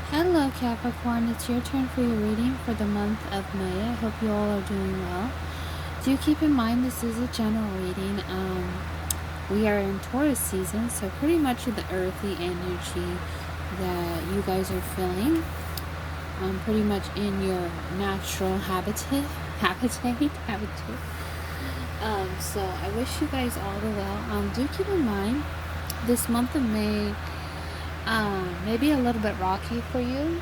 Hello Capricorn, it's your turn for your reading for the month of May. I hope you all are doing well. Do keep in mind this is a general reading. We are in Taurus season, so pretty much the earthy energy that you guys are feeling, pretty much in your natural habitat. So I wish you guys all the well. Do keep in mind this month of May maybe a little bit rocky for you,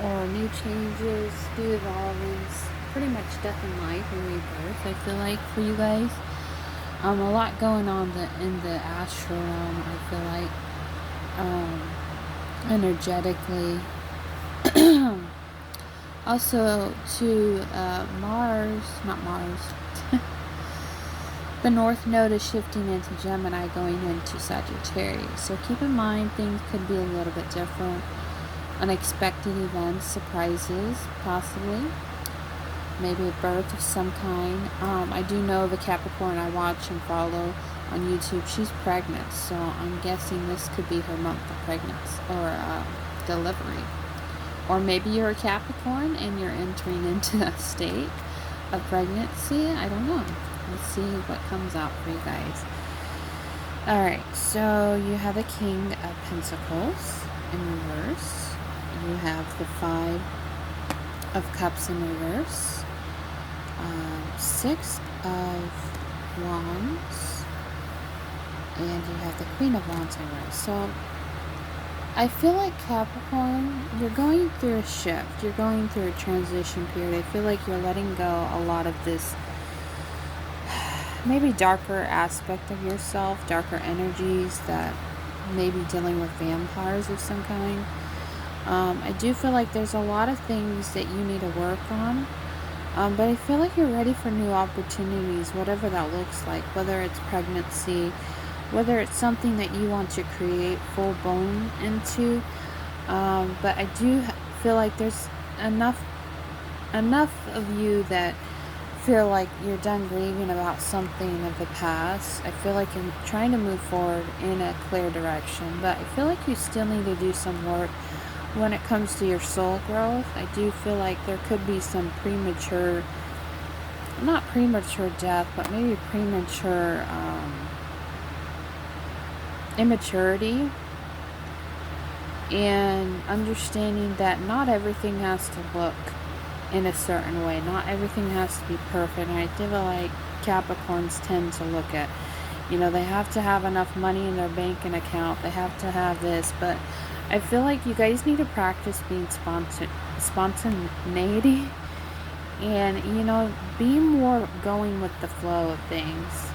or new changes, new evolvements, pretty much death and life and rebirth. I feel like for you guys, a lot going on in the astral realm. I feel like energetically. Also to not Mars. The North Node is shifting into Gemini, going into Sagittarius. So keep in mind things could be a little bit different. Unexpected events, surprises, possibly. Maybe a birth of some kind. I do know the Capricorn I watch and follow on YouTube, she's pregnant. So I'm guessing this could be her month of pregnancy or delivery. Or maybe you're a Capricorn and you're entering into a state of pregnancy. I don't know. Let's see what comes out for you guys. Alright, so you have the King of Pentacles in reverse. You have the Five of Cups in reverse. Six of Wands. And you have the Queen of Wands in reverse. So I feel like Capricorn, you're going through a shift. You're going through a transition period. I feel like you're letting go a lot of this maybe darker aspect of yourself, darker energies that may be dealing with vampires of some kind. I do feel like there's a lot of things that you need to work on. But I feel like you're ready for new opportunities, whatever that looks like, whether it's pregnancy, whether it's something that you want to create full-blown into. But I do feel like there's enough of you that feel like you're done grieving about something of the past. I feel like you're trying to move forward in a clear direction, but I feel like you still need to do some work when it comes to your soul growth. I do feel like there could be some not premature death, but maybe premature immaturity, and understanding that not everything has to look in a certain way. Not everything has to be perfect. And I feel like Capricorns tend to look at, they have to have enough money in their banking account. They have to have this. But I feel like you guys need to practice being spontaneity and, be more going with the flow of things,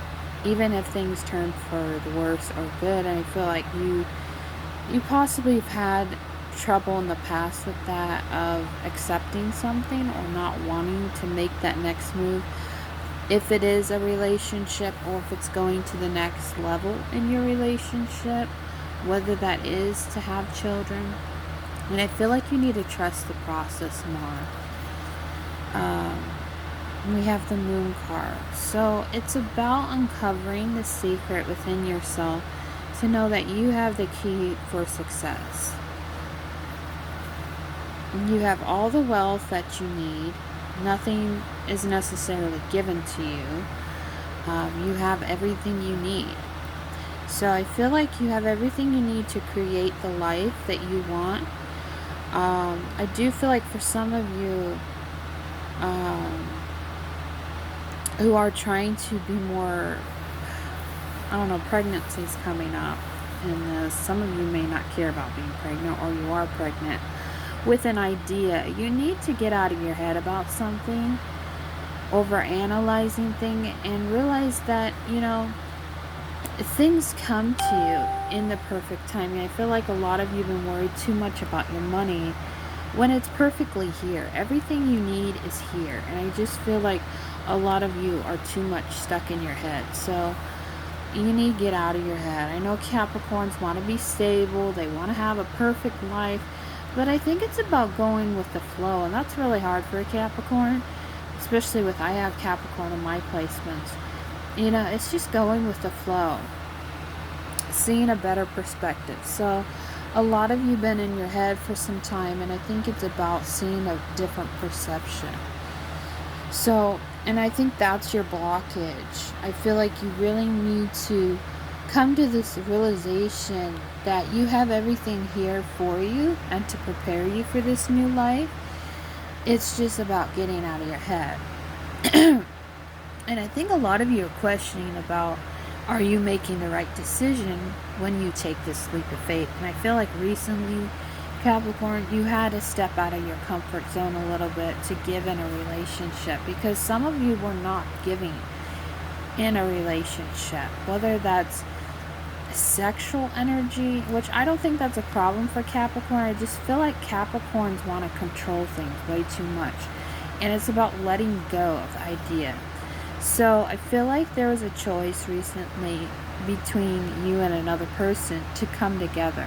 even if things turn for the worse or good. And I feel like you possibly have had trouble in the past with that, of accepting something or not wanting to make that next move, if it is a relationship or if it's going to the next level in your relationship, whether that is to have children. And I feel like you need to trust the process more. We have the Moon card, so it's about uncovering the secret within yourself to know that you have the key for success. You have all the wealth that you need. Nothing is necessarily given to you. You have everything you need. So I feel like you have everything you need to create the life that you want. I do feel like for some of you who are trying to be more, pregnancy's coming up. And some of you may not care about being pregnant, or you are pregnant with an idea. You need to get out of your head about something, over analyzing things, and realize that, things come to you in the perfect timing. I feel like a lot of you have been worried too much about your money when it's perfectly here. Everything you need is here. And I just feel like a lot of you are too much stuck in your head. So you need to get out of your head. I know Capricorns want to be stable. They want to have a perfect life. But I think it's about going with the flow. And that's really hard for a Capricorn. Especially with, I have Capricorn in my placements. It's just going with the flow. Seeing a better perspective. So A lot of you been in your head for some time, and I think it's about seeing a different perception. So, and I think that's your blockage. I feel like you really need to come to this realization that you have everything here for you and to prepare you for this new life. It's just about getting out of your head. And I think a lot of you are questioning about, are you making the right decision when you take this leap of faith? And I feel like recently, Capricorn, you had to step out of your comfort zone a little bit to give in a relationship, because some of you were not giving in a relationship, whether that's sexual energy, which I don't think that's a problem for Capricorn. I just feel like Capricorns want to control things way too much, and it's about letting go of the idea. So I feel like there was a choice recently between you and another person to come together.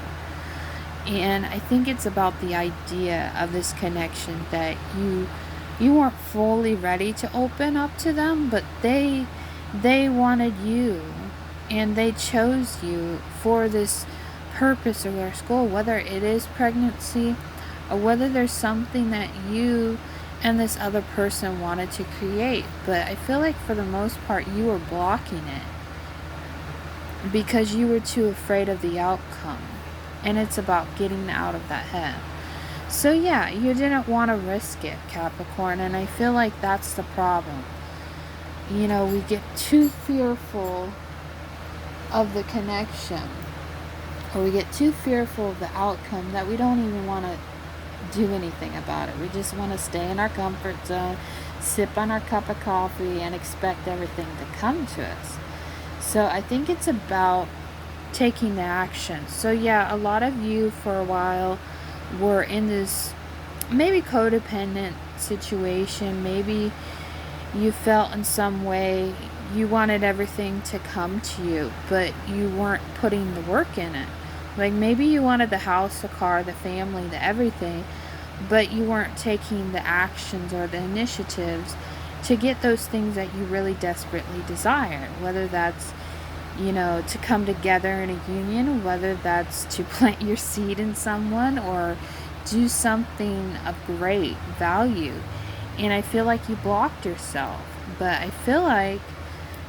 And I think it's about the idea of this connection that you weren't fully ready to open up to them, but they wanted you, and they chose you for this purpose or their goal, whether it is pregnancy or whether there's something that you and this other person wanted to create. But I feel like for the most part you were blocking it because you were too afraid of the outcome, and it's about getting out of that head. So yeah, you didn't want to risk it, Capricorn, and I feel like that's the problem. You know, we get too fearful of the connection, or we get too fearful of the outcome that we don't even want to do anything about it. We just want to stay in our comfort zone, sip on our cup of coffee, and expect everything to come to us. So I think it's about taking the action. So yeah, a lot of you for a while were in this maybe codependent situation. Maybe you felt in some way you wanted everything to come to you, but you weren't putting the work in it. Like maybe you wanted the house, the car, the family, the everything, but you weren't taking the actions or the initiatives to get those things that you really desperately desire. Whether that's, you know, to come together in a union, whether that's to plant your seed in someone or do something of great value. And I feel like you blocked yourself. But I feel like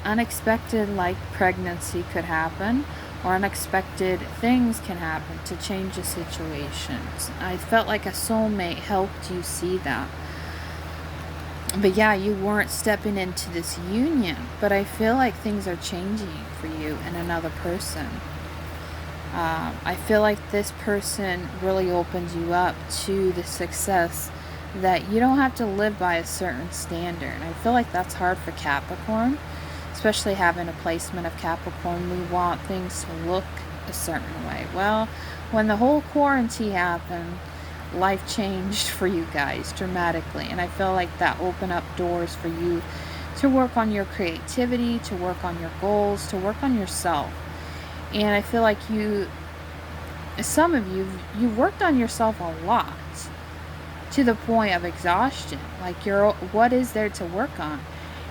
unexpected, like pregnancy, could happen, or unexpected things can happen to change the situations. I felt like a soulmate helped you see that. But yeah, you weren't stepping into this union, but I feel like things are changing for you and another person. I feel like this person really opens you up to the success that you don't have to live by a certain standard. And I feel like that's hard for Capricorn, especially having a placement of Capricorn. We want things to look a certain way. Well, when the whole quarantine happened, life changed for you guys dramatically, and I feel like that opened up doors for you to work on your creativity, to work on your goals, to work on yourself. And I feel like some of you worked on yourself a lot to the point of exhaustion. Like, what is there to work on?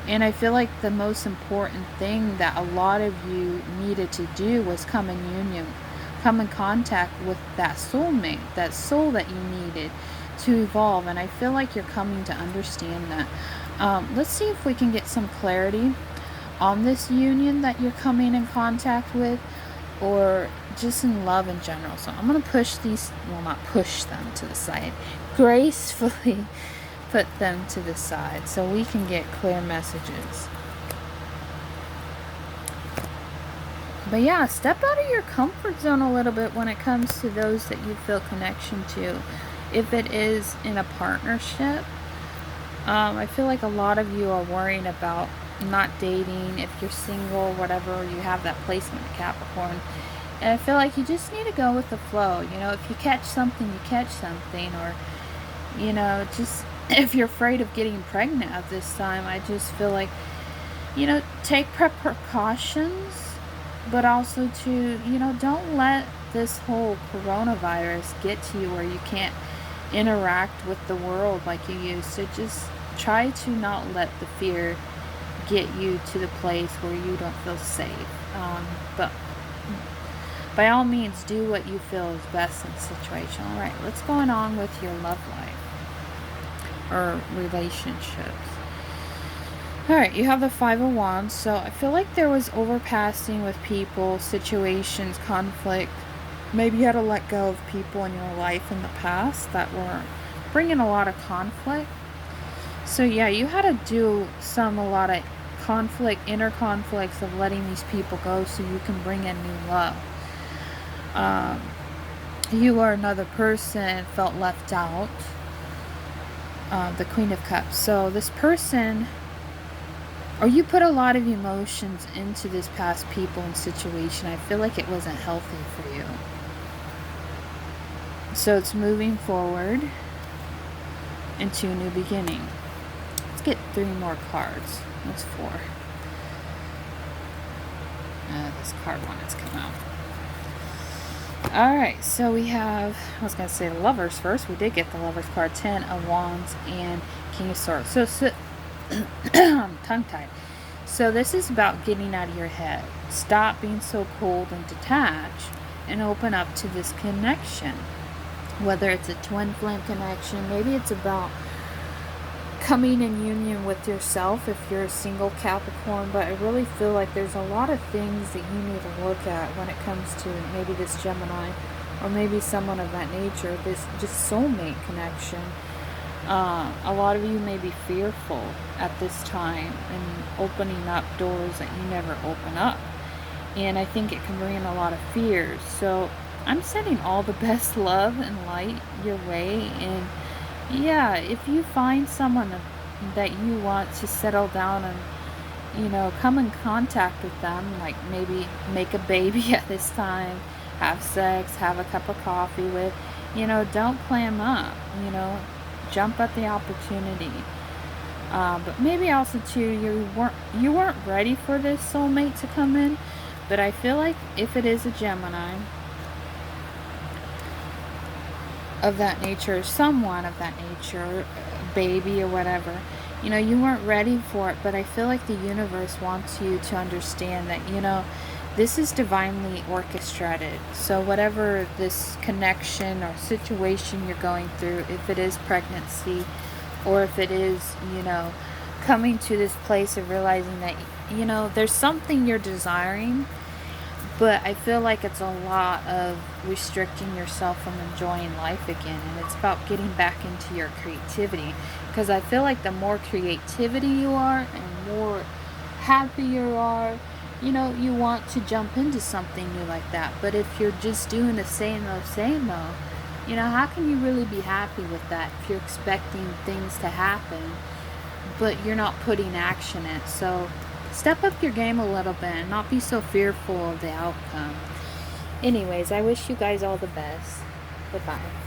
And I feel like the most important thing that a lot of you needed to do was come in contact with that soulmate, that soul that you needed to evolve. And I feel like you're coming to understand that. Let's see if we can get some clarity on this union that you're coming in contact with, or just in love in general. So I'm going to push these, well, not push them to the side, gracefully put them to the side so we can get clear messages. But yeah, step out of your comfort zone a little bit when it comes to those that you feel connection to. If it is in a partnership, I feel like a lot of you are worrying about not dating. If you're single, whatever, you have that placement of Capricorn. And I feel like you just need to go with the flow. You know, if you catch something, you catch something. Or, you know, just if you're afraid of getting pregnant at this time, I just feel like, you know, take precautions. But also to, you know, don't let this whole coronavirus get to you where you can't interact with the world like you used to. Just try to not let the fear get you to the place where you don't feel safe. But by all means, do what you feel is best in the situation. All right, what's going on with your love life or relationships? All right, you have the Five of Wands. So I feel like there was overpassing with people, situations, conflict. Maybe you had to let go of people in your life in the past that were bringing a lot of conflict. So yeah, you had to do a lot of conflict, inner conflicts of letting these people go so you can bring in new love. You or another person felt left out. The Queen of Cups. So this person, or you put a lot of emotions into this past people and situation. I feel like it wasn't healthy for you. So it's moving forward into a new beginning. Let's get 3 more cards. That's 4. This card wanted to come out. Alright, so we have, I was going to say the Lovers first. We did get the Lovers card. 10 of Wands and King of Swords. So tongue-tied. So this is about getting out of your head. Stop being so cold and detached and open up to this connection. Whether it's a twin flame connection, maybe it's about coming in union with yourself if you're a single Capricorn, but I really feel like there's a lot of things that you need to look at when it comes to maybe this Gemini or maybe someone of that nature, this just soulmate connection. A lot of you may be fearful at this time and opening up doors that you never open up, and I think it can bring in a lot of fears. So I'm sending all the best love and light your way, and yeah, if you find someone that you want to settle down and, come in contact with them, like maybe make a baby at this time, have sex, have a cup of coffee with, don't clam up, jump at the opportunity. But maybe also too, you weren't ready for this soulmate to come in, but I feel like if it is a Gemini of that nature, someone of that nature, baby or whatever, you weren't ready for it, but I feel like the universe wants you to understand that, this is divinely orchestrated. So whatever this connection or situation you're going through, if it is pregnancy or if it is, coming to this place of realizing that, there's something you're desiring, but I feel like it's a lot of restricting yourself from enjoying life again. And it's about getting back into your creativity. Because I feel like the more creativity you are and more happy you are, you want to jump into something new like that. But if you're just doing the same old, how can you really be happy with that if you're expecting things to happen, but you're not putting action in it? So step up your game a little bit and not be so fearful of the outcome. Anyways, I wish you guys all the best. Bye-bye.